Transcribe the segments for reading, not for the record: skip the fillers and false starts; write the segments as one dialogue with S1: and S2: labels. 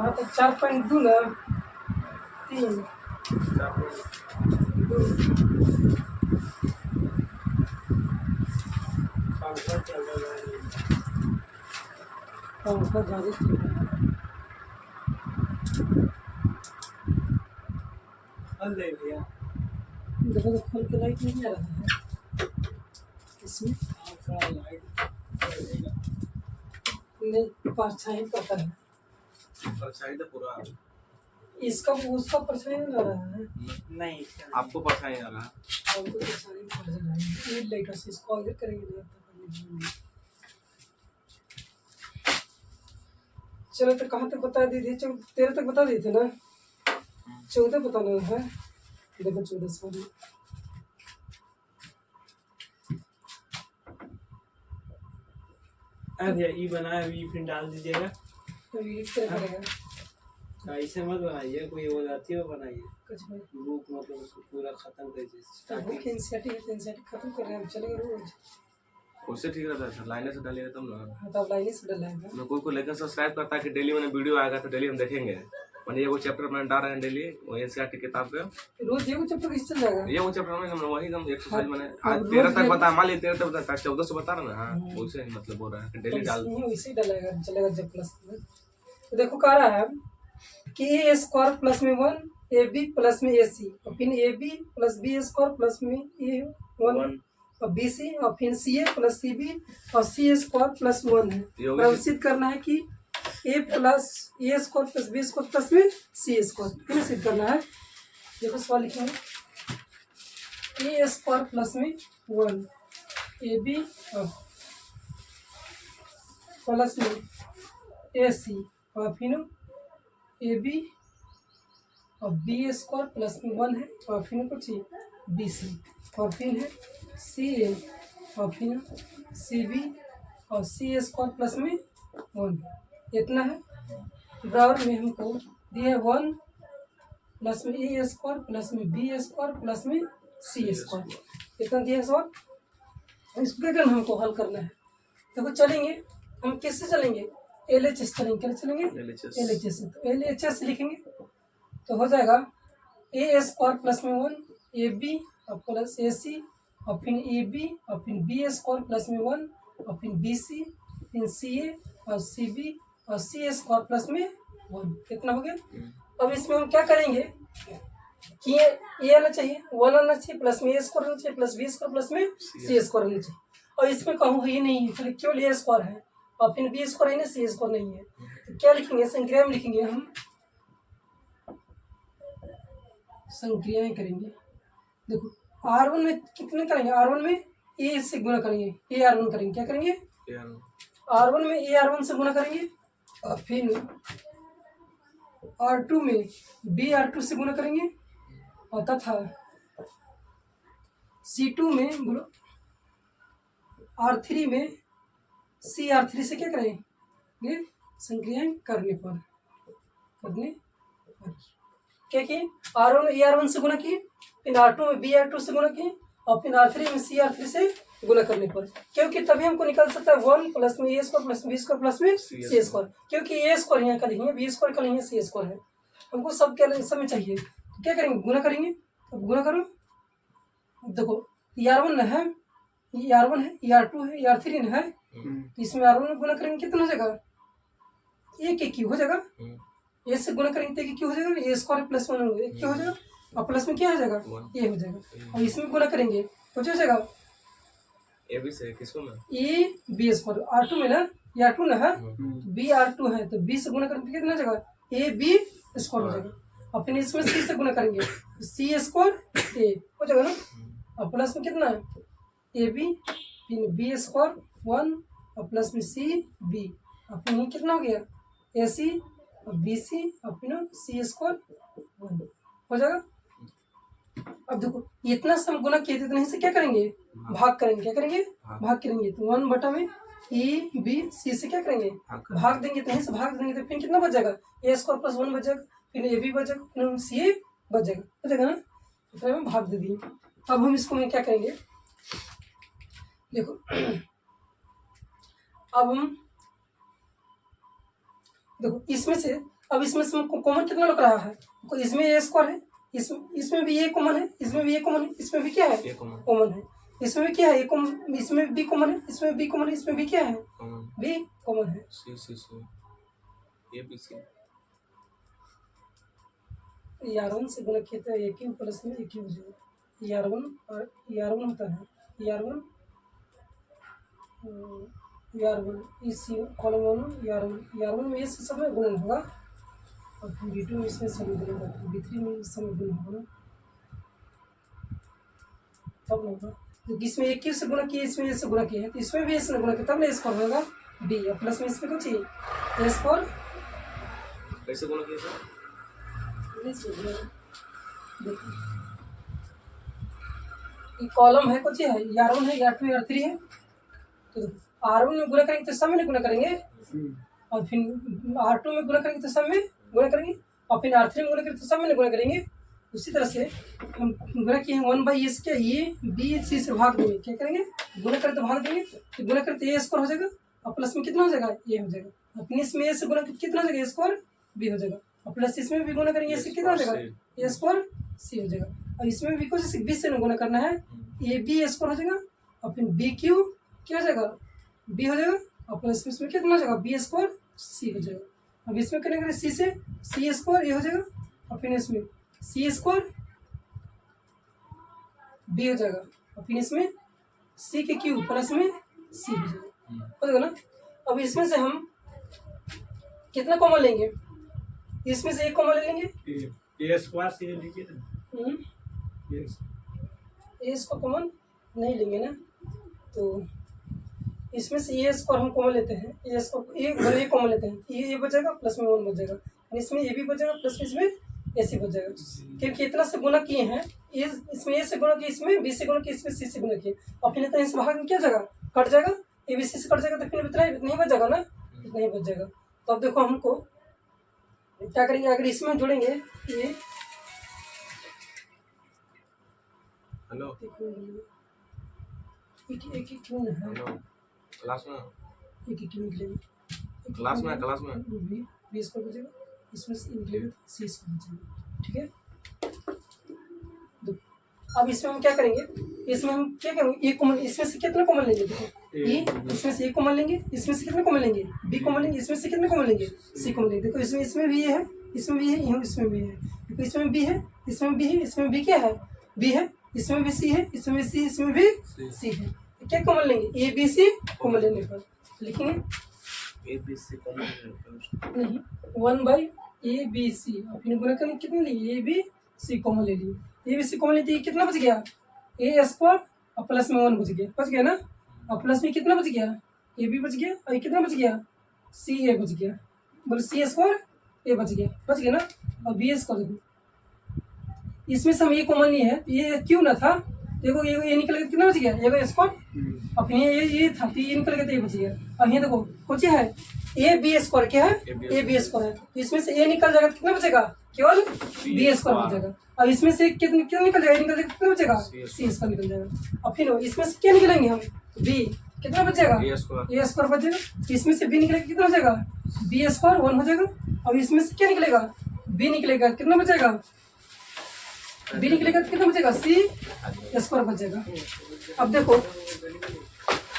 S1: हाँ तो 4.2 ना 3 2 पंखा ज़्यादा चल रहा है। देखो तो खोल के लाइट नहीं आ रहा है इसमें नहीं, परछाई पता है
S2: परछाई तो पूरा
S1: इसका उसका परछाई नहीं आ रहा है।
S2: नहीं, आपको परछाई आ रहा है।
S1: हमको परछाई पड़ रहा है। ये लाइट से इसको आगे करेंगे ना तो चलो तो कहाँ तक बता दीजिए 13 तक बता दिए थे ना 14 बताना है। देखो 14 सॉरी
S3: अरे ये बनाया अभी फिर डाल दीजिएगा।
S1: तो ये क्या करेगा
S3: ऐसे मत बनाइए, कोई हो जाती है वो बनाइए
S1: कुछ नहीं
S3: बुक, मतलब उसको पूरा खत्म कर दीजिए
S1: तो
S3: स्टार्टिंग
S1: बुक इंसेटिंग खत्म कर रहे हैं चलेगा रोज।
S2: उससे ठीक रहता है, लाइने से डालिएगा तब ना।
S1: हाँ तो अब लाइन से डलाएगा
S2: मैं कोई लेकर सब्सक्राइब करता है कि डेली मैंने वीडियो आएगा तो डेली हम देखेंगे। मैंने ये वो चैप्टर मैंने डाल रहे हैं डेली वो एनसीईआरटी किताब पे।
S1: रोज ये चैप्टर किस चल जाएगा
S2: ये वो चैप्टर में हम वही हम एक्सरसाइज मैंने आज 13 तक बता, मान लीजिए 13 तक बता, 14 से बता रहा ना। हाँ वैसे ही मतलब बोल रहा है डेली डाल
S1: वैसे डलाएगा चलेगा जब प्लस में। तो देखो कह रहा है कि ए स्क्वायर प्लस में 1 ए बी प्लस में ए सी और फिर A B plus B square plus में ए 1 और बी सी और फिर सी ए प्लस सी बी और सी स्क्वायर प्लस 1 है। और सिद्ध करना है कि A plus A square plus B square plus में सी स्क्वायर फिर सिद्ध करना है। देखो सवाल लिखेंगे ए स्क्वायर प्लस में 1 ए बी प्लस में ए सी और फिर ए बी और बी स्क्वायर प्लस में 1 है और फिर कुछ बी सी और फिर है सी ए और फिर सी बी और सी स्क्वायर प्लस में 1 इतना है। बराबर में हमको दिया 1 प्लस में ए स्क्वायर प्लस में बी स्क्वायर प्लस में सी स्क्वायर इतना दिया सवाल। इसको क्या करना हमको हल करना है। देखो चलेंगे हम किससे चलेंगे LHS चलेंगे क्या चलेंगे LHS से तो LHS लिखेंगे तो हो जाएगा ए स्क्वायर प्लस में 1 ए बी और प्लस ए सी और फिर ए बी और फिर बी स्क्वायर प्लस में 1 और फिर बी सी फिर सी ए और सी बी और सी स्क्वायर प्लस में 1 कितना हो गया। अब इसमें हम क्या करेंगे कि ये आना चाहिए 1 आना चाहिए प्लस में ए स्क्वायर आना चाहिए प्लस बी स्क्वायर प्लस में सी स्क्वायर आना चाहिए और इसमें कहूँ ये नहीं है फिर केवल ए स्क्वायर है और फिर बी स्क्वायर है ना सी स्क्वायर नहीं है तो क्या लिखेंगे संक्रिया में लिखेंगे हम संक्रियाएं करेंगे। देखो R1 में कितने करेंगे R1 में ए से गुना करेंगे ए R1 करेंगे क्या करेंगे R1 में ए R1 से गुना करेंगे और फिर R2 में बी R2 से गुना करेंगे और तथा C2 में बोलो R3 में सी R3 से क्या करेंगे संक्रियाएं करने पर क्या किए R1 में R1 से गुना किए फिर R2 में बी R2 से गुना किए और फिर R3 में सी R3 से गुना करने पर क्योंकि तभी हमको निकल सकता है 1 प्लस में A square plus B square plus में सी स्क्वायर क्योंकि ए स्क्वायर यहाँ का लिखेंगे बी स्क्वायर का लिखेंगे सी स्क्वायर है हमको सब क्या सब में चाहिए तो क्या करेंगे गुना करेंगे। अब गुना करो देखो R1 है ये R1 है ये R2 है ये R3 है तो इसमें R1 में गुना करेंगे कितना हो जाएगा एक क्यू हो जाएगा ए से गुना करेंगे तो क्यू हो जाएगा ए स्क्वायर प्लस 1 क्यू हो जाएगा और प्लस में क्या हो जाएगा ए हो जाएगा और इसमें गुना करेंगे तो क्या हो जाएगा
S2: ए बी से किसको में
S1: ए बी स्क्वायर R2 में ना ये R2 ना है बी R2 है तो बी से गुना करेंगे कितना हो जाएगा ए बी स्क्वायर हो जाएगा और फिर इसमें सी से गुना करेंगे तो सी स्क्वायर ए हो जाएगा ना और प्लस में कितना है ए बी फिर बी स्क्वायर 1 और प्लस में सी बी और फिर ये कितना हो गया ए सी और बी सी और फिर सी स्क्वायर 1 हो जाएगा। अब देखो इतना से हम गुना किए थे इतने से क्या करेंगे भाग करेंगे क्या करेंगे भाग करेंगे तो 1 बटा में ए बी सी से क्या करेंगे भाग देंगे तो से भाग देंगे तो फिर कितना बच जाएगा ए स्क्वायर प्लस 1 बच जाएगा फिर ए बी बच जाएगा फिर सी ए बच जाएगा ना तो फिर हम भाग दे दिए। अब हम इसको में क्या करेंगे देखो अब हम देखो इसमें से अब इसमें से कॉमन कितना लग रहा है, इसमें ए स्क्वायर है, इसमें भी ए कॉमन है, इसमें भी ए कॉमन है, इसमें भी क्या है
S2: ये कॉमन
S1: कॉमन है, इसमें भी क्या है इसमें भी कॉमन है, इसमें भी कॉमन है, इसमें भी क्या है
S2: कॉमन
S1: भी कॉमन है।
S2: सी ये भी सी
S1: R1 से गुणा किया तो एक ही प्लस में एक ही हो जाएगा, R1 और R1 होता है R1 इस कॉलम R1 में इस समय गुणन होगा और फिर B2 में इसमें समय गुणन होगा, B3 में इस समय गुणन होगा तब होगा। तो इसमें एक ही से गुणा किया, इसमें इससे गुणा किया है तो इसमें भी इससे गुणा किया तब ना स्क्वायर होगा B और प्लस में इसमें कुछ चाहिए स्क्वायर
S2: कैसे बोला किया सर?
S1: ये कॉलम है कुछ है R1 है R2 है R3 है, तो R1 में गुणा करेंगे तो सब में गुणा करेंगे और फिर R2 में गुणा करेंगे तो सब में गुणा करेंगे और फिर R3 में गुणा करेंगे तो सब में गुणा करेंगे। उसी तरह से हम गुणा किए हैं 1/s क्या ये B C से भाग देंगे, क्या करेंगे गुणा करें तो भाग देंगे, तो गुणा करते ए स्क्वायर हो जाएगा और प्लस में कितना हो जाएगा ए हो जाएगा, अपने इसमें ए से गुणा कितना हो जाएगा स्क्वायर बी हो जाएगा और प्लस इसमें भी गुणा करेंगे इससे कितना हो जाएगा ए स्क्वायर सी हो जाएगा और इसमें भी कुछ बी से गुणा करना है ए बी स्क्वायर हो जाएगा और फिर बी क्यू क्या हो जाएगा बी हो जाएगा और प्लस इसमें कितना हो जाएगा बी स्क्वायर सी हो जाएगा। अब इसमें करने करें सी से सी स्क्वायर ए हो जाएगा और फिर इसमें सी स्क्वायर बी हो जाएगा और फिर इसमें सी के क्यूब प्लस में सी हो जाएगा, हो जाएगा ना। अब इसमें से हम कितना कॉमन लेंगे, इसमें से एक कॉमन ले लेंगे
S3: ए स्क्वायर से लीजिए ना,
S1: ए इसको कॉमन नहीं लेंगे ना, तो इसमें से ए स्क्वायर हम कॉमन लेते हैं, ए स्क्वायर ए कॉमन लेते हैं, ये बचेगा प्लस में 1 बच जाएगा, इसमें ए भी बचेगा प्लस में इसमें ए सी बच जाएगा क्योंकि इतना से गुणा किए हैं, इसमें ए से गुणा किए, इसमें बी से गुणा किए, इसमें सी से गुणा किए और फिर इतना इस भाग में क्या जाएगा कट जाएगा, ए बी सी से कट जाएगा तो फिर इतना नहीं बच जाएगा ना, इतना ही बच जाएगा। तो अब देखो हमको क्या करेंगे, अगर इसमें जोड़ेंगे ये
S2: हेलो
S1: एक क्यों है
S2: हेलो क्लास में
S1: एक क्यों निकलेगा
S2: क्लास में
S1: बी इसको बचेगा, इसमें से निकलेगा सी इसको बचेगा, ठीक है। अब इसमें हम क्या करेंगे, इसमें हम क्या करेंगे ए कॉमन, इसमें से कितना कॉमन लेंगे, देखो ए इसमें से ए कॉमन लेंगे, इसमें से कितना कॉमन लेंगे बी कॉमन लेंगे, इसमें से कितना कॉमन लेंगे सी कॉमन लेंगे। देखो इसमें भी है, इसमें भी है, इसमें भी है, देखो इसमें भी है, इसमें भी है, इसमें भी क्या है बी है, इसमें भी सी है, इसमें भी सी, इसमें भी सी है, क्या कॉमन लेंगे ए बी सी कॉमन लेने पर लिखेंगे
S2: ए बी सी कॉमन
S1: नहीं 1/ABC और फिर गुणा करने कितने लिए ए बी सी कॉमन ले लिए, ए बी सी कॉमन लेते कितना बच गया ए स्क्वायर और प्लस में 1 बच गया ना, और प्लस में कितना बच गया ए बी बच गया और कितना बच गया सी ए बच गया, बोले सी स्क्वायर ए बच गया ना। और बी स्क्वायर देखो इसमें से हम ये कॉमन नहीं है, ये क्यों ना था, देखो ये निकल गया कितना बच गया ये स्क्वायर और फिर ये था तो ये निकल गया तो ये बच गया और ये देखो कुछ है ए बी स्क्वायर क्या है ए बी स्क्वायर है, तो इसमें से ए निकल जाएगा कितना बचेगा केवल बी स्क्वायर बचेगा और इसमें से कितना निकल जाएगा, निकल जाएगा कितना बचेगा सी स्क्वायर निकल जाएगा और फिर इसमें से क्या निकलेंगे हम बी कितना बचेगा ए स्क्वायर बचेगा, इसमें से बी निकलेगा कितना हो जाएगा बी स्क्वायर 1 हो जाएगा और इसमें से क्या निकलेगा बी निकलेगा कितना बचेगा बी निकलेगा कितना बचेगा सी स्क्वायर बचेगा। अब देखो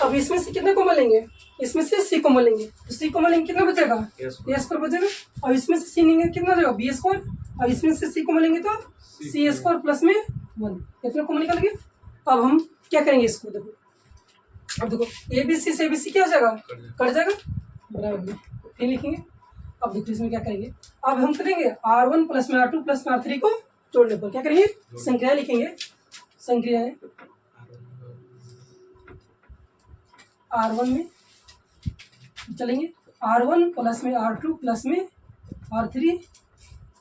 S1: अब इसमें से कितना कॉमन लेंगे, इसमें से सी कॉमन लेंगे, तो सी कॉमन लेंगे कितना बचेगा ए स्क्वायर बचेगा और इसमें से सी लेंगे कितना जाएगा बी स्क्वायर और इसमें से सी कॉमन लेंगे तो सी स्क्वायर प्लस में 1 इतना कॉमन निकल गया। अब हम क्या करेंगे इसको, देखो अब देखो ए बी सी से बी सी क्या हो जाएगा कट जाएगा बराबर फिर लिखेंगे। अब देखो इसमें क्या करेंगे, अब हम करेंगे R1 प्लस में R2 प्लस में R3 को जोड़ने पर क्या करेंगे संख्या लिखेंगे, संख्या है R1 में चलेंगे R1 प्लस में R2 प्लस में R3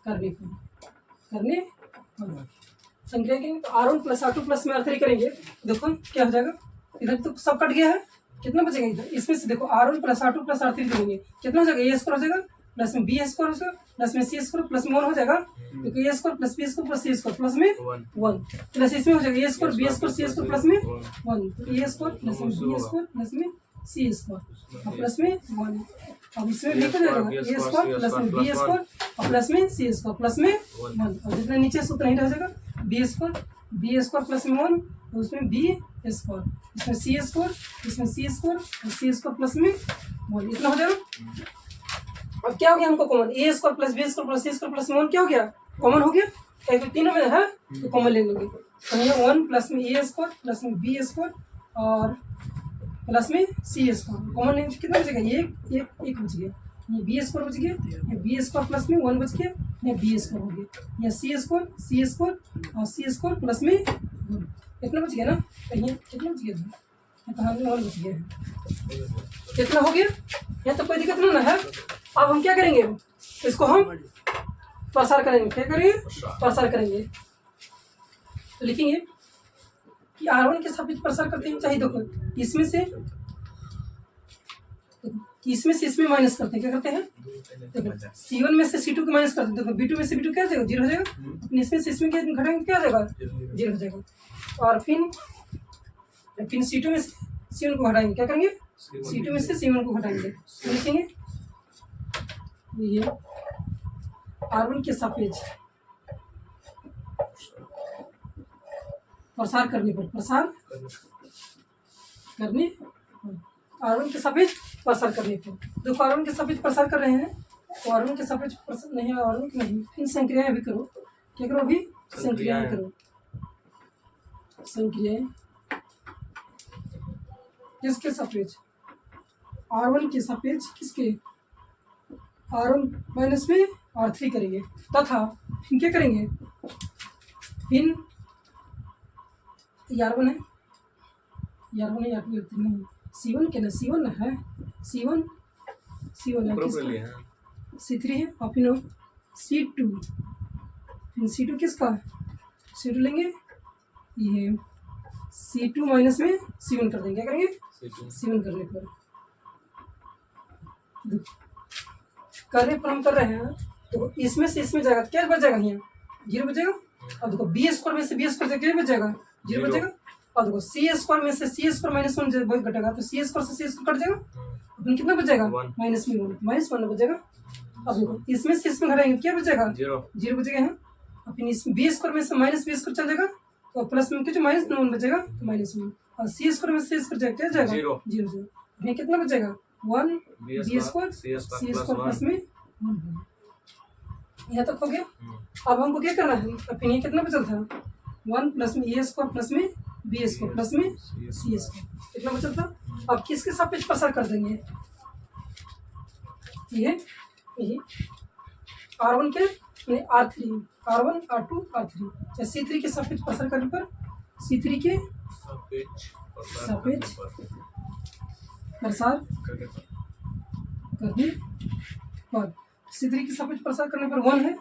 S1: करने संख्या करेंगे तो R1 प्लस R2 प्लस में R3 करेंगे, देखो क्या हो जाएगा इधर तो सब कट गया है कितना बचेगा इधर, इसमें से देखो R1 plus R2 plus R3 करेंगे कितना हो जाएगा ए स्क्वायर हो जाएगा प्लस में बी स्क्वायर हो जाएगा प्लस में सी स्क्वायर प्लस में 1 हो जाएगा, क्योंकि A square plus B square plus C square plus में 1 प्लस इसमें हो जाएगा A square B square C square plus में 1 तो ए स्क्वायर प्लस में बी स्क्वायर प्लस में सी स्क्वायर प्लस में 1 अब इसमें भी क्या जाएगा ए स्क्वायर प्लस में बी स्क्वायर और प्लस में सी स्क्वायर प्लस में 1 और जितना नीचे से उतना ही रह जाएगा बी स्क्वायर प्लस में 1 और उसमें बी स्क्वायर इसमें सी स्क्वायर इसमें सी स्क्वायर और सी स्क्वायर प्लस में 1 इतना हो जाएगा। अब क्या हो गया हमको common A square plus B square plus C square plus में 1 क्या हो गया कॉमन हो गया एक तीनों में है तो कॉमन ले लेंगे तो ये 1 प्लस में ए स्क्वायर प्लस में बी स्क्वायर और प्लस में सी स्क्वायर कॉमन लेंगे कितना बचेगा एक बच गया ये बी स्क्वायर बच गया ये बी स्क्वायर प्लस में 1 बच गया ये बी स्क्वायर हो गया ये सी स्क्वायर और सी स्क्वायर प्लस में 1 इतना बच गया ना तो ये कितना बच गया ये तो हमें 1 बच गया है कितना हो गया ये तो कोई दिक्कत नहीं ना है। अब हम क्या करेंगे इसको हम प्रसार करेंगे क्या करेंगे प्रसार करेंगे तो लिखेंगे कि R1 के सापेक्ष प्रसार करते हैं चाहिए देखो इसमें से इसमें माइनस करते हैं क्या करते हैं देखो C1 में से C2 को माइनस करते हैं देखो B2 में से B2 क्या जाएगा 0 हो जाएगा इसमें से इसमें क्या घटाएंगे क्या जाएगा 0 हो जाएगा और फिर C2 में से C1 को हटाएंगे क्या करेंगे C2 में से C1 को हटाएंगे तो लिखेंगे ये R1 के सापेक्ष प्रसार करने पर R1 के सापेक्ष प्रसार करने पर देखो R1 के सापेक्ष प्रसार कर रहे हैं तो R1 के सापेक्ष प्रसार नहीं R1 नहीं इन संक्रियाएं भी करो क्या करो अभी संक्रियाएं करो संक्रियाएं किसके सापेक्ष R1 के सापेक्ष किसके R1 माइनस में R3 करेंगे तथा फिर क्या करेंगे फिर R1 है R2 नहीं C1 के ना C1 है C1 है C3 है और फिर C2 फिर C2 किसका C2 लेंगे ये C2 माइनस में C1 कर देंगे क्या करेंगे C1 करने पर हम कर रहे हैं तो इसमें से इसमें जाएगा क्या बच जाएगा यहाँ 0 बचेगा और देखो बी स्क्वायर में से बी स्क्वायर क्या बच जाएगा 0 बचेगा और देखो सी स्क्वायर में से सी स्क्वायर माइनस 1 बहुत घटेगा तो सी स्क्वायर से सी स्क्वायर कट जाएगा अपन कितना बच जाएगा माइनस में 1 बच जाएगा। अब देखो इसमें से इसमें घटाएंगे क्या बचेगा 0 बचेगा यहाँ और फिर इसमें बी स्क्वायर में से माइनस बी स्क्वायर चल जाएगा तो प्लस में जो माइनस 1 बचेगा तो माइनस 1 और सी स्क्वायर में से सी स्क्वायर क्या जाएगा 0 जाएगा कितना बचेगा 1 B square C square plus में 1 यहाँ तक हो गया। अब हमको क्या करना है अब फिर ये कितना बचल था 1 प्लस में ए स्क्वायर प्लस में बी स्क्वायर प्लस में सी स्क्वायर कितना बचल था। अब किसके सापेक्ष प्रसार कर देंगे ये R1 के R3 R1 R2 R3 C3 के सापेक्ष प्रसार करने पर C3 के सापेक्ष प्रसार करने पर C3 के सापेक्ष प्रसार करने पर 1 है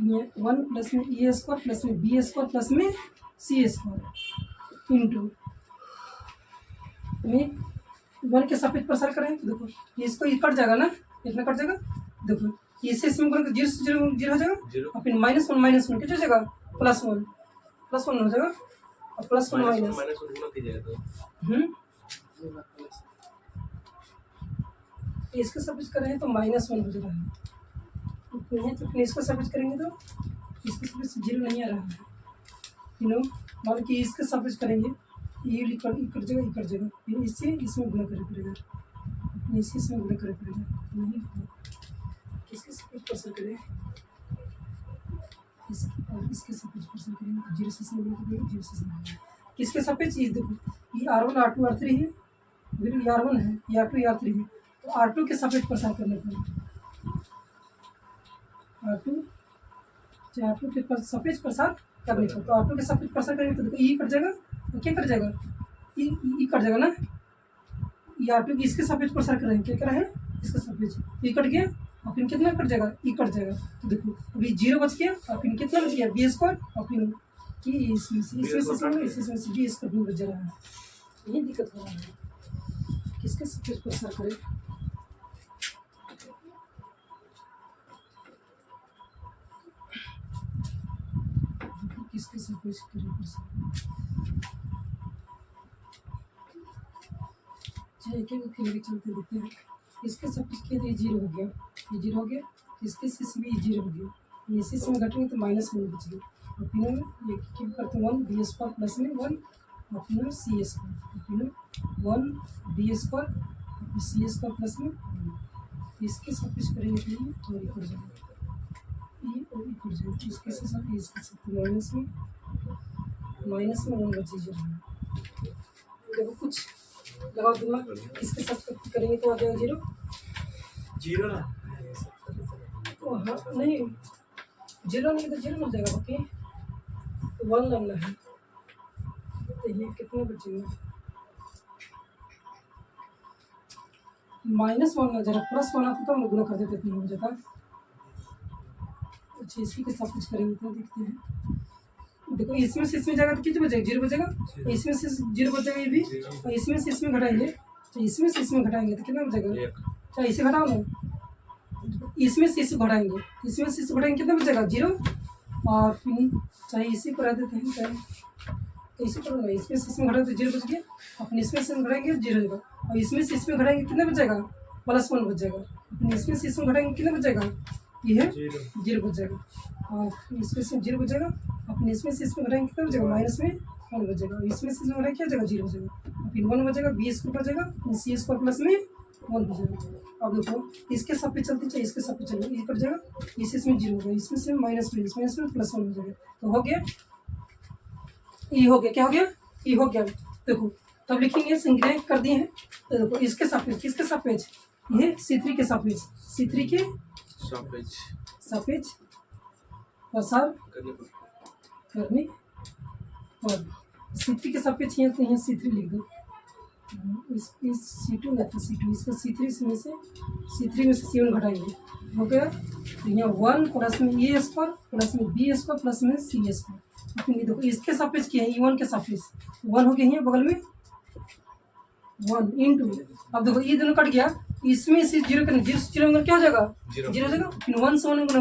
S1: ये 1 प्लस में ए स्क्वायर प्लस में बी स्क्वायर प्लस में सी स्क्वायर इंटू में 1 के सापेक्ष प्रसार करें तो देखो इसको ये कट जाएगा ना इतना कट जाएगा देखो इसे इसमें गुणा कर 0 से 0 हो जाएगा और फिर -1 कितना हो जाएगा +1 हो जाएगा और +1 माइनस इसके सापेक्ष करें तो -1 हो जा रहा है तो फिर इसको सापेक्ष करेंगे तो इसके सापेक्ष 0 नहीं आ रहा है मान कि इसके सापेक्ष करेंगे ये कट जाएगा फिर इससे इसमें गुणा करे पड़ेगा इससे इसमें गुणा करे पड़ेगा नहीं इसके सापेक्ष प्रसार करें इसके सापेक्ष प्रसार करेंगे 0 से इसमें गुणा करेंगे 0 से इसमें किसके सापेक्ष ये देखो ये R1 R2 R3 है फिर ये R1 है ये R2 ये R3 है तो R2 के सापेक्ष प्रसार करने पर R2 के सापेक्ष प्रसार करने पर तो R2 के सापेक्ष प्रसार करेंगे तो देखो ई कट जाएगा तो क्या कट जाएगा ई कट जाएगा ना ये R2 की इसके सापेक्ष प्रसार कर रहे हैं क्या कर रहे हैं इसके सापेक्ष ई कट गया और फिर कितना कट जाएगा ई कट जाएगा तो देखो अभी 0 बच गया और फिर कितना बच गया बी स्क्वायर और फिर इसमें से बी स्क्वायर बच जा रहा है यही दिक्कत हो रहा है किसके सापेक्ष प्रसार करें किसके सापेक्ष करें चलिए एक एक चलते देखते हैं। इसके सब कुछ किया तो ये 0 हो गया, ये 0 हो गया, इसके से भी ये 0 हो गया, इसी से घटेंगे तो -1 बच गया। और तीनों में ये क्या करते हैं 1 बी स्क्वायर प्लस में 1 और तीनों में सी स्क्वायर, तीनों 1 B square C square plus में 1। इसके सब कुछ करेंगे तो ये और इक्वल जाएगा, ये और इक्वल जाएगा, इसके साथ इसके साथ माइनस में 1 बचे जाएगा। देखो कुछ लगाओ दिमाग, इसके साथ करेंगे तो आ जाएगा 0।
S3: 0 ना
S1: हाँ नहीं 0 नहीं तो 0 मिल जाएगा, ओके 1 लाना है तो ये कितने बचेंगे -1 ना जरा +1 आता तो हम गुना कर देते, इतना हो जाता। अच्छा इसी के साथ कुछ करेंगे तो देखते हैं। देखो इसमें से इसमें जाएगा तो कितना बचेगा 0 बचेगा, इसमें से 0 बचेगा ये भी, और इसमें से इसमें घटाएंगे तो इसमें से इसमें घटाएंगे तो कितना बचेगा, अच्छा इसे घटाओ ना, इसमें से इसे घटाएंगे, इसमें से इसे घटाएंगे कितना बचेगा 0, और फिर चाहे इसी को रख देते हैं, चाहे तो इसी को इसमें से इसमें घटाएंगे तो 0 बच गया, अपन इसमें से घटाएंगे 0 होगा, और इसमें से इसमें घटाएंगे कितना बचेगा +1 बच जाएगा, अपन इसमें से इसमें घटाएंगे कितना बचेगा ये है 0 बच जाएगा, और इसमें से 0 बचेगा, अपन इसमें से इसमें घटाएंगे कितना बचेगा -1 बचेगा, और इसमें से इसमें घटाएंगे क्या जाएगा 0 बचेगा, फिर 1 बचेगा, बी स्क्वायर बचेगा, सी स्क्वायर प्लस में 1 बचेगा। अब देखो इसके सब पे चलते चाहिए, इसके सब पे चलो ये कट जाएगा, इसमें 0 होगा, इसमें से -1 इसमें से +1 हो जाएगा, तो हो गया ये हो गया, क्या हो गया ये हो गया। देखो तब लिखेंगे संग्रह कर दिए हैं, तो देखो इसके सापेक्ष किसके सापेक्ष, ये C3 के सापेक्ष, C3 के सापेक्ष प्रसार करने पर C3 के सापेक्ष है तो यहाँ C3 लिख दो, इस C2 नहीं था C2, इसका C3 में से C1 घटाएंगे, हो गया तो यहाँ 1 प्लस में ए स्क्वायर प्लस में बी स्क्वायर प्लस में सी स्क्वायर। अपनी देखो इसके सापेक्ष किया है E1 के सापेक्ष 1 हो गया यहाँ बगल में 1 इंटू, अब देखो ये दोनों कट गया, इसमें से 0 करने 0 से 0 क्या हो जाएगा 0 हो जाएगा, फिर 1 से 1 -1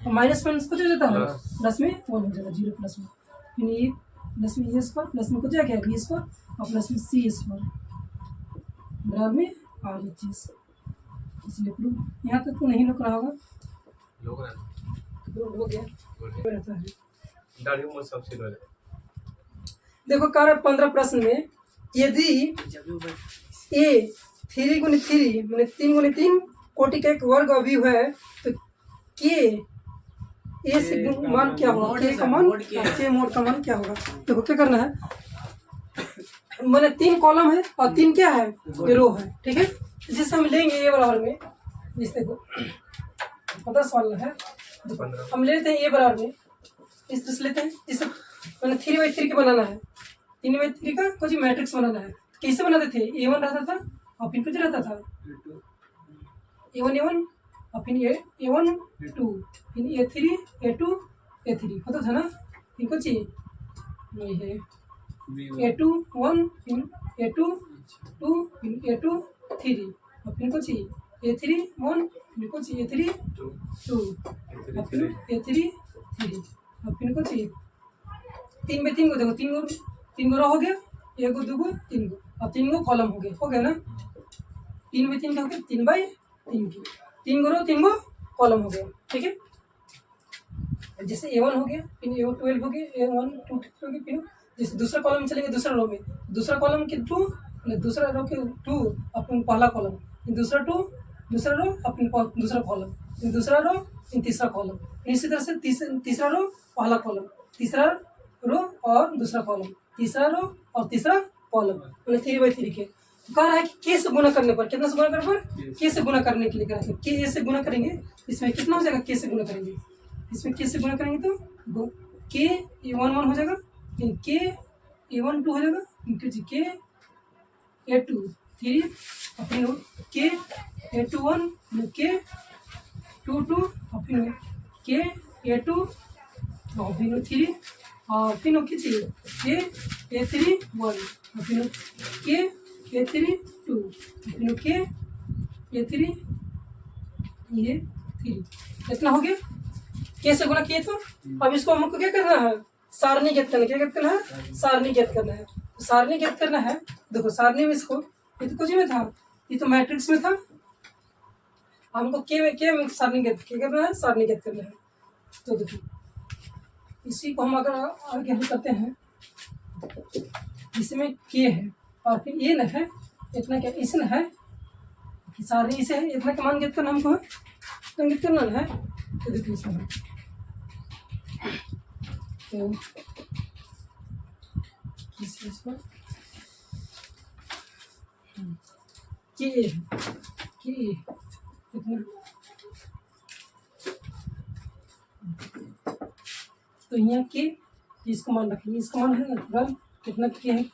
S1: और -1 कुछ हो जाता है प्लस में 1 हो जाएगा 0 प्लस में, फिर ये प्लस में ए स्क्वायर प्लस में कुछ आ गया बी स्क्वायर और प्लस में सी स्क्वायर बराबर में RHS, इसलिए प्रूफ यहाँ तक तो नहीं लग रहा होगा, हो गया रहता है। देखो कार्य 15 प्रश्न में यदि A 3 × 3 मैंने 3 × 3 कोटि का एक वर्ग अवयव है तो K A से मान क्या होगा, K का मान K मोड का मान क्या होगा। देखो क्या करना है, मैंने 3 कॉलम है और 3 क्या है रो है, ठीक है, जिससे हम लेंगे A बराबर में, इस देखो 15 सवाल है, हम ले लेते हैं A बराबर में इस तरह से लेते हैं, जिससे मैंने 3/3 का बनाना है, 3/3 का कुछ मैट्रिक्स बनाना है, कैसे बनाते थे A1 रहता था और फिर कुछ रहता था A1 और फिर A1 2 फिर A2 होता था ना, फिर कुछ ये है A2 1 फिर A2 2 फिर A2 3 और फिर कुछ A3 1 फिर कुछ A3 2 और फिर A3 3 और फिर कुछ 3/3 को देखो 3 रो हो गया, 1 2 3 और 3 कॉलम हो गया ना, 3/3 का हो गया 3/3 की 3 रो 3 कॉलम हो गया, ठीक है। जैसे A1 हो गया फिर A1 12 हो गया, A1 2 हो गया, फिर जैसे दूसरा कॉलम में चलेंगे दूसरा रो में, दूसरा कॉलम के 2 दूसरा रो के 2 अपन पहला कॉलम, फिर दूसरा रो अपन दूसरा कॉलम, फिर दूसरा रो फिर तीसरा कॉलम, इसी तरह से तीसरा रो पहला कॉलम, तीसरा रो और दूसरा कॉलम, तीसरा रो और तीसरा कॉलम, मैंने 3/3 के कह रहा है कि के से गुना करने पर, कितना से गुना करने पर के से गुना करने के लिए कह रहा है, के ए से गुना करेंगे इसमें कितना हो जाएगा, के से गुना करेंगे इसमें के से गुना करेंगे तो के A1 1 हो जाएगा, फिर के A1 2 हो जाएगा, फिर के A2 3 और फिर के A2 1 के 2 2 और फिर के A2 और फिर 3 और फिर किसी के A3 1 और फिर के A3 2 फिर के A3 ये 3, इतना हो गया कैसे गुना किए तो। अब इसको हमको क्या करना है, सारणी ज्ञात करना, क्या ज्ञात करना है, सारणी ज्ञात करना है। तो सारणी ज्ञात करना है, देखो सारणी में इसको ये तो कुछ में था, ये तो मैट्रिक्स में था, हमको के सारणीगत क्या करना है, सारणीगत करना है। तो देखो इसी को हम अगर आगे हल करते हैं, इसमें के है और फिर ये न है, इतना क्या इसमें है, सारणी इसे है, इतना का मान ज्ञात करना हमको है, तो ज्ञात करना है। तो देखिए इसमें तो इसमें के कितना, तो यहाँ के इसका मान रखेंगे, इसका मान है ना कितना के है,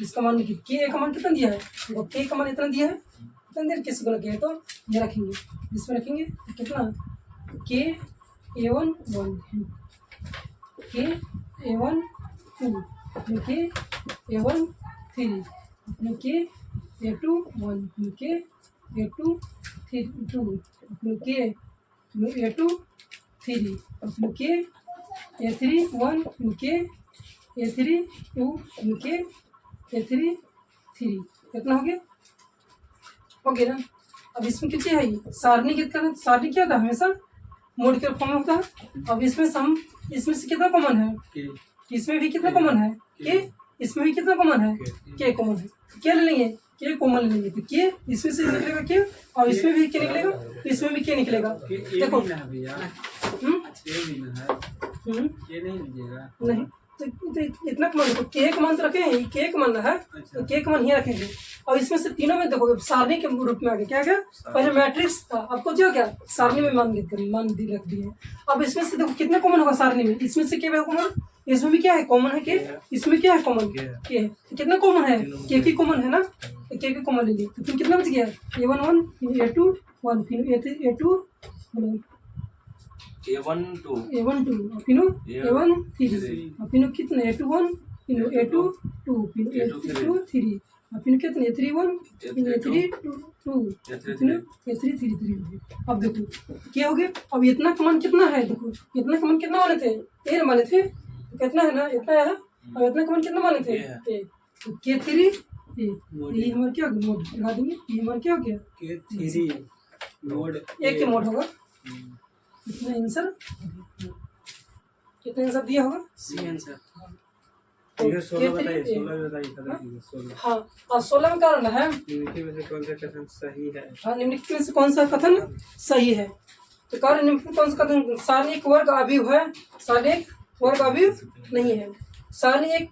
S1: इसका मान लिखिए, के का मान कितना दिया है, तो के का मान इतना दिया है, इतना देर किस गुना किया है, तो ये रखेंगे, इसमें रखेंगे कितना के A1 1 के A1 2 के A1 3 के A2 1 के A2 2 के A2 3 के A3 1 के A3 2 के A3 3, कितना हो गया, हो गया ना। अब इसमें क्या है, सारणी कितना, सारणी क्या होता है हमेशा मोड के फॉर्म में होता है। अब इसमें से हम, इसमें से कितना कॉमन है, इसमें भी कितना कॉमन है के, इसमें भी कितना कॉमन है के कॉमन है, क्या ले लेंगे के कॉमन ले लेंगे, तो के इसमें से निकलेगा के, और इसमें भी के निकलेगा, तो इसमें भी के निकलेगा। देखो
S3: ये नहीं लीजिएगा,
S1: नहीं तो इतना का मान, के का मान तो रखे हैं, के का मान है, तो के का मान ही रखेंगे। और इसमें से तीनों में देखो सारणी के रूप में आ गया, क्या क्या पहले मैट्रिक्स था, आपको जो क्या सारणी में मान दी रख दिए। अब इसमें से देखो कितना कॉमन होगा सारणी में, इसमें से क्या कॉमन, इसमें भी क्या है कॉमन है के, इसमें क्या है कॉमन के है, तो कितना कॉमन है के की कॉमन है ना, तो के की कॉमन ले ली, तो फिर कितना बच गया A1 1 फिर A2 1 फिर A2
S2: A1 2
S1: फिर A1 3 फिर कितने A2 1 फिर A2 2 फिर A2 3 फिर कितने A3 1 फिर A3 2 फिर A3 3। अब देखो क्या हो गया, अब इतना कमान कितना है, देखो इतना कमान कितना माने थे, ए माने थे, तो कितना है ना, इतना है, और इतना कमान कितना माने थे ए, तो K3 ये हमारा क्या मोड लगा देंगे, ये हमारा क्या हो गया
S3: K3 मोड
S1: एक के मोड होगा। कितना आंसर, कितना आंसर दिया होगा,
S3: सी आंसर।
S1: तो
S3: ये 16 बताइए,
S1: K3
S3: 16 बताइए, 16
S1: हाँ, और 16 में कारण है,
S3: निम्नलिखित में से कौन सा कथन सही है।
S1: हाँ निम्नलिखित में से कौन सा कथन सही है, तो कारण निम्नलिखित कौन सा कथन, सारणी एक वर्ग अवयव है, सारणी एक वर्ग अवयव नहीं है, सारणी एक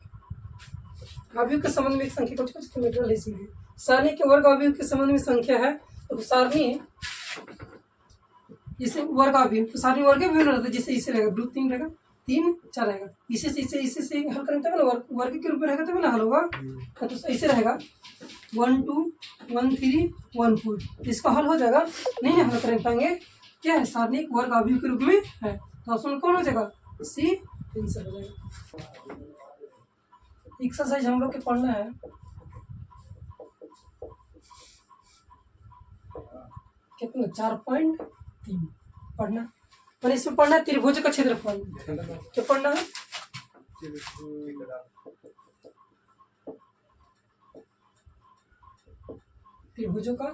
S1: अवयव के संबंध में एक संख्या कुछ मेट्रिक्स में है, सारणी के वर्ग अवयव के संबंध में संख्या है, तो सारणी इसे वर्ग अवयव, तो सारणी वर्ग अवयव रहता है, जिसे इसे रहेगा 2 3 रहेगा 3 4 रहेगा, इसे से हल करेंगे तब ना वर्ग के रूप में रहेगा तब ना हल होगा, तो ऐसे रहेगा 1 2 1 3 1 4, इसका हल हो जाएगा, नहीं ना हल कर पाएंगे, क्या है सारणी एक वर्ग अवयव के रूप में है, तो ऑप्शन कौन हो जाएगा सी आंसर हो जाएगा। एक्सरसाइज हम लोग के पढ़ना है, कितना 4.3 पढ़ना, और इसमें पढ़ना है त्रिभुज का क्षेत्रफल, क्या पढ़ना है, त्रिभुजों का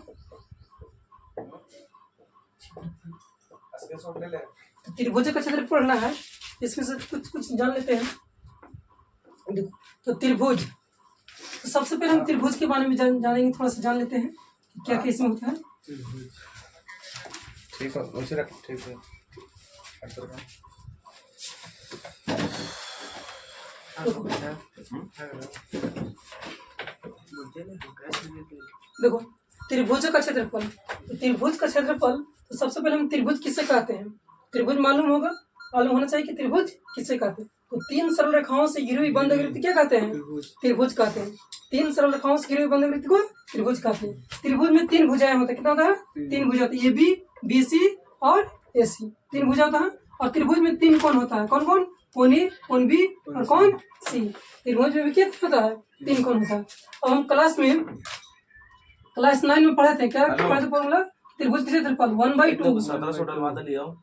S1: त्रिभुज का क्षेत्र पढ़ना है, इसमें से कुछ जान लेते हैं। देखो तो त्रिभुज, तो सबसे पहले हम त्रिभुज के बारे में जानेंगे, थोड़ा सा जान लेते हैं कि क्या क्या इसमें होता है।
S2: ठीक है, वैसे रख, ठीक है।
S1: देखो त्रिभुज का क्षेत्रफल, तो त्रिभुज का क्षेत्रफल, तो सबसे पहले हम त्रिभुज किससे कहते हैं, त्रिभुज मालूम होना चाहिए कि त्रिभुज किससे कहते हैं, तो 3 सरल रेखाओं से घिरी हुई बंद आकृति क्या कहते हैं, त्रिभुज कहते हैं। 3 सरल रेखाओं से घिरी हुई बंद आकृति को त्रिभुज कहते हैं। त्रिभुज में 3 भुजाएं होते हैं, कितना होता है 3 भुजा होती है, AB BC और AC, 3 भुजा होता है। और त्रिभुज में 3 कोण होता है, कौन कौन, कोण A कोण B और कोण C। त्रिभुज में भी क्या होता है 3 कोण होता है। और हम क्लास 9 में पढ़े थे, क्या पढ़े थे फॉर्मूला, त्रिभुज के क्षेत्रफल 1/2
S2: 1700 डलवा लिया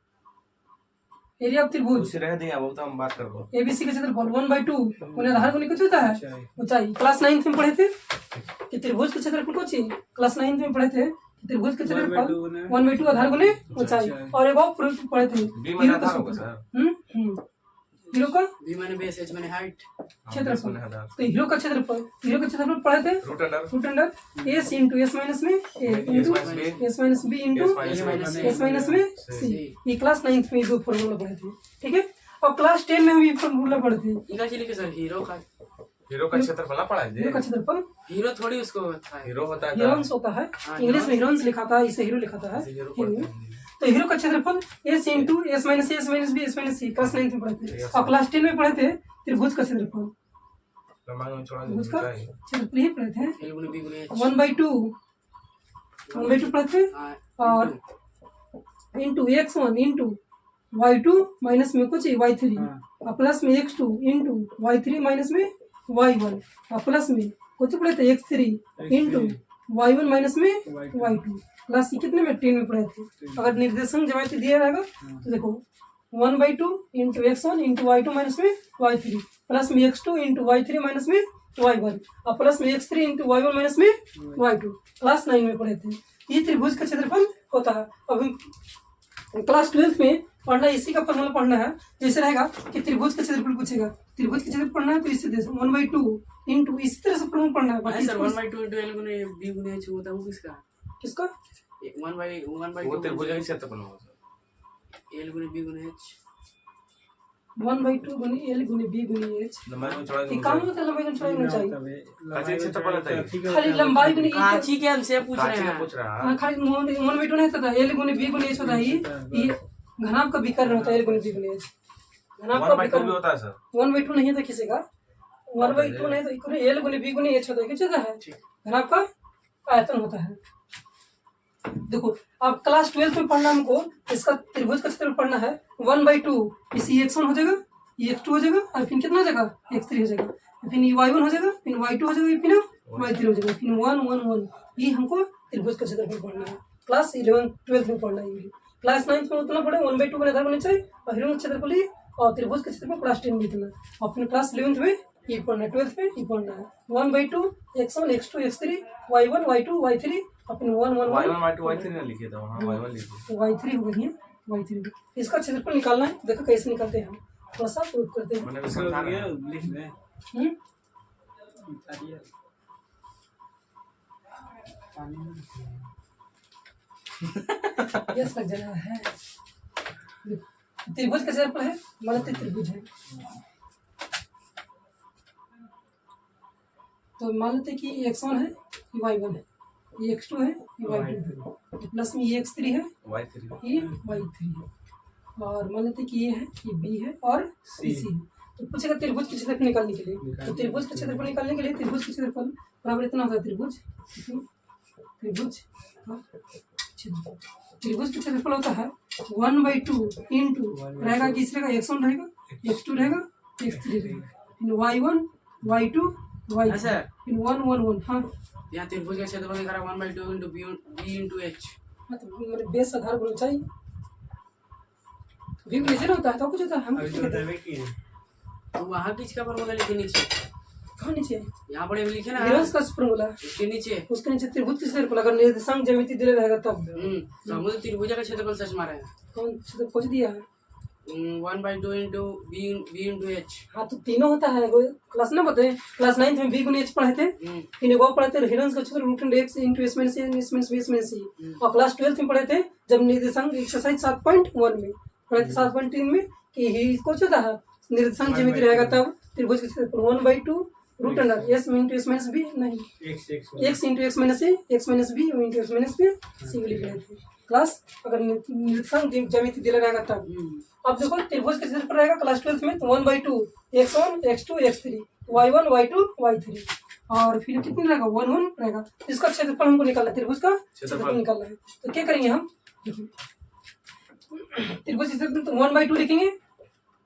S1: एरिया ऑफ त्रिभुज,
S2: उसे रह दिया, वो तो हम बात कर लो।
S1: ABC का क्षेत्रफल 1/2 उन्हें आधार को कितना होता है ऊंचाई। क्लास 9 में पढ़े थे कि त्रिभुज का क्षेत्रफल कुछ ही, क्लास 9 में पढ़े थे त्रिभुज के
S3: वन बाई
S1: क्षेत्रफल
S3: टू गुने
S1: 1/2 आधार गुने ऊंचाई।
S3: ऊंचाई।
S1: और एक और प्रूफ पढ़े थे
S2: बी माने
S1: हीरो का
S2: आधार होगा
S1: सूत्र।
S2: सर।
S1: हीरो का
S4: बी माने बेस, एच माने हाइट।
S1: क्षेत्रफल।
S2: आधार
S1: तो हीरो का क्षेत्रफल पढ़े थे
S2: root under
S1: S into S minus में A into S minus B into S minus में सी। ये क्लास 9th में दो फॉर्मूला पढ़े थे, ठीक है। और क्लास 10 में हम ये फॉर्मूला पढ़े थे।
S4: इनका क्या लिखे सर? हीरो का
S2: क्षेत्रफल ना पढ़ा
S1: हीरो का
S2: है।
S1: क्षेत्रफल
S4: हीरो थोड़ी उसको होता है।
S2: हीरो होता है
S1: हीरोन्स होता है, इंग्लिश में हीरोन्स लिखा था, इसे हीरो लिखा था
S2: हीरो
S1: हीरो।
S2: पढ़ते हैं।
S1: तो हीरो का क्षेत्रफल S into S minus B S minus C class 9th में पढ़े थे। और क्लास 10 में पढ़े थे त्रिभुज का क्षेत्रफल।
S2: लंबाई में चौड़ाई
S1: त्रिभुज का
S2: ऊंचाई।
S1: क्षेत्रफल ही पढ़े थे
S4: एल गुने बी गुने एच।
S1: 1/2 पढ़े थे।
S4: हाँ,
S1: और into x1 into y2 minus में कुछ y3 और प्लस में x2 इंटू y3 माइनस में y1 और प्लस में कुछ पढ़े थे x3 इंटू y1 माइनस में y2। क्लास कितने में 10 में पढ़े थे। अगर निर्देशांक ज्यामिति दिया रहेगा तो देखो 1/2 into x1 into y2 minus में y3 प्लस में x2 इंटू y3 माइनस में y1 और प्लस में x3 इंटू y1 माइनस में y2 क्लास 9 में पढ़े थे। ये त्रिभुज का क्षेत्रफल होता है। अब हम क्लास 12th में पढ़ना इसी का फॉर्मूला पढ़ना है। जैसे रहेगा कि त्रिभुज का क्षेत्रफल पूछेगा, त्रिभुज का क्षेत्रफल पढ़ना है तो इससे दे 1/2 इंटू इसी तरह से फॉर्मूला पढ़ना है। बाकी
S4: सर 1/2 इंटू एल गुने बी गुने एच होता है, वो किसका?
S1: किसका
S4: 1/2
S2: वो त्रिभुज का क्षेत्रफल होगा सर।
S4: एल गुने बी गुने एच।
S1: 1/2 गुने एल गुने बी गुने एच।
S2: लंबाई में चौड़ाई
S1: ये काम होता है लंबाई में चौड़ाई ऊंचाई।
S2: कांचे क्षेत्रफल होता है।
S1: खाली लंबाई गुने
S4: कांची के हमसे पूछ रहे
S2: कांचे का
S4: हैं।
S2: पूछ रहा है।
S1: हाँ खाली 1/2 नहीं होता था। एल गुने बी गुने एच होता है। ये घनाभ का विकर्ण होता है एल गुने बी गुने एच। घनाभ का
S2: 1/2 भी
S1: विकर्ण
S2: होता है सर।
S1: 1/2 नहीं था किसी का। 1/2 नहीं तो इक्वल एल गुने बी गुने एच होता है। क्या होता है? घनाभ का आयतन होता है। देखो अब क्लास 12th में पढ़ना हमको इसका त्रिभुज का क्षेत्रफल पढ़ना है 1/2 इसी x1 हो जाएगा, ये x2 हो जाएगा और फिर कितना हो जाएगा x3 हो जाएगा, फिर ये y1 हो जाएगा, फिर y2 हो जाएगा, फिर y3 हो जाएगा, फिर 1 1 1। ये हमको त्रिभुज का क्षेत्रफल पढ़ना है। क्लास 11 12th में पढ़ना है। क्लास 9th में उतना पढ़े 1/2 का आधार होना चाहिए और हीरो का क्षेत्रफल ही और त्रिभुज का क्षेत्रफल क्लास 10 में इतना। और फिर क्लास 11th में ये पढ़ना है, 12th में ये पढ़ना है 1/2 x1 x2 x3 y1 y2 y3 अपन 1 1
S2: y1 y2 y3 ना लिखे था वहाँ y1 लिखे।
S1: y3 हो गई है y3। इसका क्षेत्रफल निकालना है। देखो कैसे निकालते हैं हम, थोड़ा सा प्रूफ करते हैं।
S2: मैंने भी समझा दिया।
S3: लिख ले
S1: हम्म? यस लग जाना है। त्रिभुज का क्षेत्रफल है, मानते त्रिभुज है तो मान लेते कि x1 है, ये y1 है, ये x2 है, ये y2 है, प्लस में ये x3 है,
S2: y3
S1: ये y3 है और मान लेते कि ये है, ये b है और c है। तो पूछेगा त्रिभुज के क्षेत्रफल निकालने के लिए। तो त्रिभुज के क्षेत्रफल निकालने के लिए त्रिभुज के क्षेत्रफल बराबर इतना होता है। त्रिभुज त्रिभुज का क्षेत्रफल होता है 1/2 इंटू रहेगा किस रहेगा x1 रहेगा, x2 रहेगा, x3 रहेगा, फिर y1 y2 y3
S4: अच्छा।
S1: फिर 1 1 1। हाँ
S4: यहाँ त्रिभुज का क्षेत्रफल निकाला 1/2 इंटू बी इंटू एच।
S1: मतलब मेरे बेस आधार होना चाहिए। भी नीचे ना होता है तो कुछ होता है हम
S3: अभी
S1: कुछ
S3: तो
S1: कहते हैं।
S3: देवे की
S4: तो वहाँ किसका फॉर्मूला लिखे नीचे?
S1: कहाँ नीचे
S4: यहाँ पर लिखे ना
S1: हीरोन्स का फॉर्मूला,
S4: उसके नीचे।
S1: उसके नीचे त्रिभुज के क्षेत्रफल अगर निर्देशांक ज्यामिति दिले रहेगा तब।
S4: तो हम तो त्रिभुज का क्षेत्रफल सर्च मारा है।
S1: कौन क्षेत्र खोज दिया है?
S4: 1/2 इंटू बी इंटू एच।
S1: हाँ तो तीनों होता है। वो क्लास ना बताए क्लास 9th में बी गुने एच पढ़े थे, फिर वो पढ़े थे हीरोन्स का क्षेत्र root x into S minus B S minus C. और क्लास 12th में पढ़े थे जब निर्देशांक एक्सरसाइज 7.1 में पढ़े थे 7.3 में कि ही कुछ होता है निर्देशांक ज्यामिति रहेगा तब त्रिभुज के क्षेत्रफल 1/2 root under S into S minus B नहीं x into X minus A X minus B into X minus B C लिख रहे थे क्लास अगर निर्देशांक ज्यामिति दिला रहेगा तब। अब देखो त्रिभुज के क्षेत्रफल रहेगा क्लास 12th में तो 1/2 x1 x2 x3 y1 y2 y3 और फिर कितनी रहेगा 1 1 रहेगा। इसका क्षेत्रफल हमको निकालना है, त्रिभुज का क्षेत्रफल निकालना है। तो क्या करेंगे हम, त्रिभुज के क्षेत्रफल तो 1/2 लिखेंगे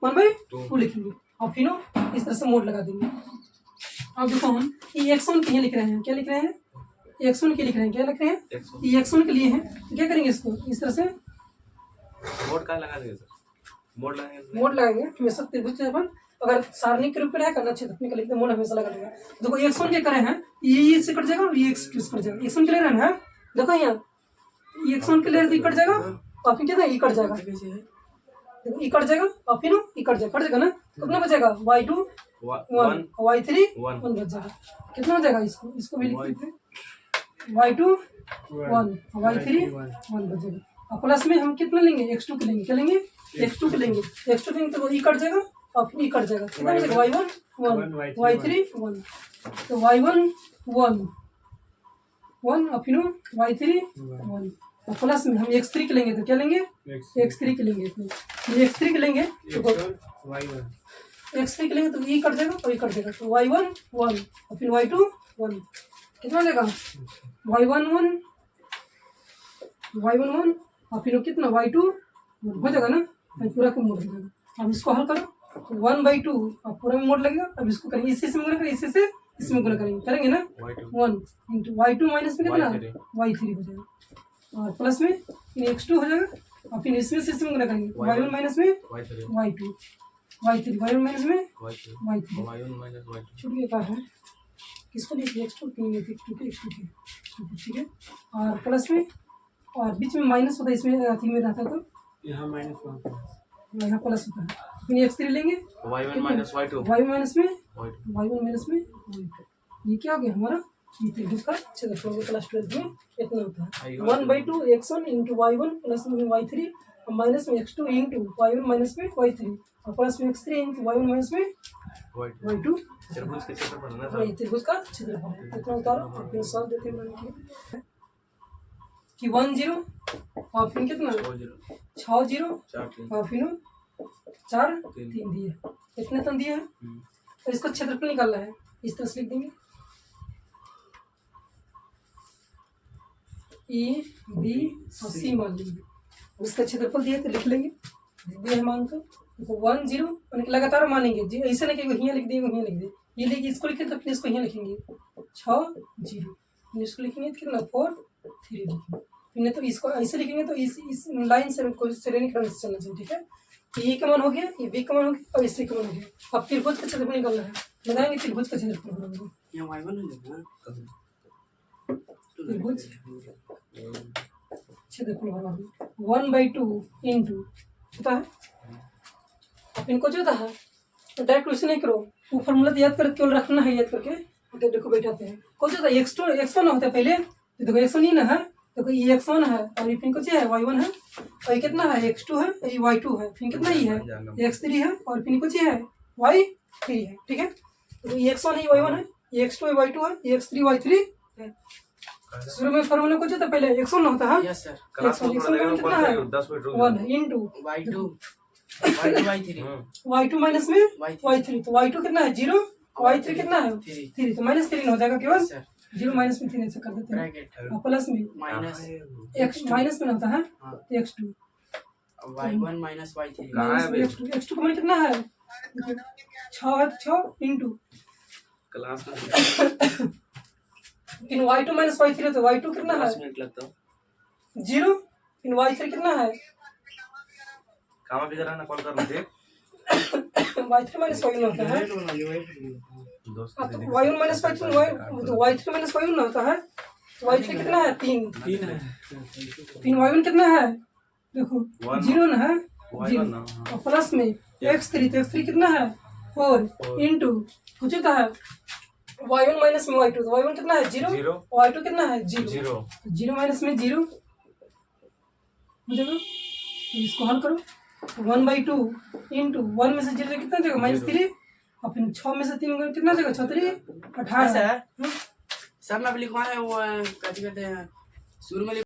S1: 1/2 लिखेंगे और फिर इस तरह से मोड लगा देंगे। अब देखो हम ये x1 के लिए लिख रहे हैं, क्या लिख रहे हैं x1 के लिख रहे हैं, क्या लिख रहे हैं ये x1 के लिए है। तो क्या करेंगे इसको इस तरह से
S2: मोड का लगा देंगे सर। मोड लगाएंगे
S1: मोड लगाएंगे हमेशा त्रिभुज क्षेत्रफल अगर सारणी के रूप में रहेगा ना क्षेत्रफल निकलेगा मोड हमेशा लगा देगा। देखो x1 के करे हैं ये से कट जाएगा और ये x2 से कट जाएगा। x1 के ले रहे हैं देखो यहाँ ये x1 के लिए तो कट जाएगा और फिर कितना कट जाएगा,
S4: कैसे है
S1: देखो कट जाएगा और फिर कट जाएगा ना, कितना बचेगा y2 1 y3 1 बच जाएगा, कितना बचेगा इसको भी लिख देते हैं y2 1 y3 1 बचेगा। और प्लस में हम कितना लेंगे x2 के लेंगे, क्या लेंगे x2 के लेंगे, x2 लेंगे तो ये कट जाएगा और फिर कट जाएगा, कितना बचेगा y1 1 y3 1, तो y1 1 1 और फिर y3 1 और प्लस में हम x3 के लेंगे तो क्या लेंगे x3 के लेंगे, ये x3 के लेंगे तो x3 के लेंगे तो ये कट जाएगा और ये कट जाएगा, तो y1 1 और फिर y2 1, कितना देगा y1 1 और फिर कितना y2 हो जाएगा ना, पूरा को मोड़ देगा। अब इसको हल करो 1/2 अब पूरा में मोड़ लगेगा। अब इसको करेंगे इसी से गुणा करेंगे, इसी से इसमें गुणा करेंगे ना 1 इंटू y2 माइनस में कितना y3 हो जाएगा और प्लस में x2 हो जाएगा और फिर इसमें से इसमें गुणा करेंगे y1 माइनस में y2 y3 y1 माइनस में y3 छूट गया क्या है, किसको लिखिए x2 x2 ठीक है और प्लस में और बीच में माइनस होता है, इसमें में रहता है तो
S3: यहाँ -1
S1: यहाँ प्लस होता है, फिर x3 लेंगे
S2: y1 minus y2
S1: y1 minus में y2 ये क्या हो गया हमारा ये त्रिभुज का क्षेत्रफल क्लास 12 में इतना होता है 1/2 x1 इंटू y1 प्लस में y3 और माइनस में x2 इंटू y1 माइनस में y3 और प्लस में x3 इंटू y1 माइनस में y2
S2: त्रिभुज के क्षेत्रफल है ना
S1: और ये त्रिभुज का क्षेत्रफल इतना उतारो और फिर सॉल्व देते हैं मान के कि 1 0 और फिर कितना 6 0 और फिर 4 3 दिए, इतने तो दिए हैं तो इसका क्षेत्रफल निकालना है, इस तरह से लिख देंगे E B और C मान लीजिए, उसका क्षेत्रफल दिया तो लिख लेंगे, दिया है मान तो 1 0 लगातार मानेंगे जी, ऐसे नहीं कि यहाँ लिख दिए यहाँ लिख दिए, ये लिखिए इसको लिखें तो फिर इसको यहाँ लिखेंगे 6 0 इसको लिखेंगे तो कितना 4 3 लिखेंगे, नहीं तो इसको ऐसे लिखेंगे तो इस लाइन से कोई श्रेणी क्रम से चलना चाहिए, ठीक है। ये का मान हो गया, ये बी का मान हो गया और इसी का मान हो गया। अब त्रिभुज का क्षेत्रफल निकालना है, लगाएंगे त्रिभुज का क्षेत्रफल,
S4: ये y1 है ना
S1: त्रिभुज क्षेत्रफल बराबर 1/2 इंटू होता है, इनको जो होता है तो डायरेक्ट वैसे नहीं करो, वो फॉर्मूला तो याद कर केवल रखना है, याद करके तो देखो बैठाते हैं कौन सा x1 होता है पहले, तो देखो x1 ही ना है, देखो ये x1 है और ये फिर कुछ है y1 है और ये कितना है x2 है, ये y2 है, फिर कितना ही है x3 है और फिर कुछ है y3 है, ठीक है। तो ये x1 है ये y1 है, ये x2 है y2 है, ये x3 y3 है। शुरू में फॉर्मूला कुछ होता है पहले x1 होता है,
S4: यस सर
S1: x1 कितना है 1 इंटू
S4: y2
S1: y2 माइनस में y3, तो y2 कितना है 0 y3 कितना है 3, तो माइनस 3 हो जाएगा केवल 0 माइनस में 3 ऐसे कर देते हैं और प्लस में
S4: माइनस
S1: माइनस में होता है x2
S4: y1 minus y3
S1: x2 का मान कितना है 6 इंटू
S2: क्लास में
S1: फिर y2 माइनस y3 तो y2 कितना है
S2: 10 मिनट लगता
S1: 0, फिर y3 कितना है
S2: काम भी करा ना कॉल कर मुझे
S1: y3 माइनस y1 होता है, y1 माइनस y3 तो y3 माइनस y1 होता है, तो y3 कितना है 3
S3: है
S1: फिर y1 कितना है देखो 0 ना है 0 और प्लस में x3 तो x3 कितना है 4 इंटू कुछ होता है y1 माइनस में y2 तो y1 कितना है 0 y2 कितना है 0 माइनस में 0 हो जाएगा। तो इसको हल करो 1/2 इंटू 1 में से 0 कितना जाएगा -3 और फिर 6 में से 3 कितना जाएगा 6 3 18
S4: सर मैं लिखवाना है वो क्या कहते हैं शुरू में